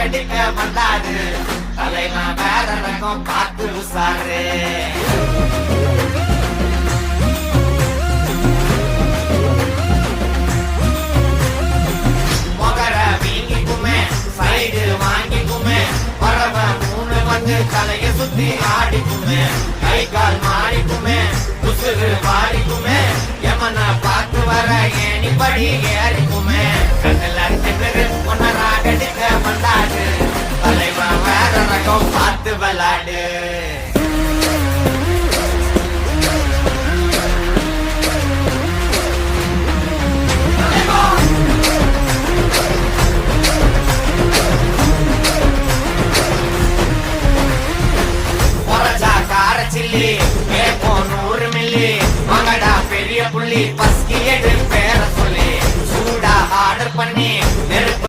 அடிக்க வந்தாரு தலைவன் வேற ரகம் பார்த்து உசாரு. மொகர வீங்கிக்குமே சைடு வாங்கிக்குமே வரவன் மூணு வந்து தலைய சுத்தி ஆடிக்குமே கை கால் மாறிக்குமே உசுறு மாறிக்குமே எமனை பார்த்து வர ஏனிப்படி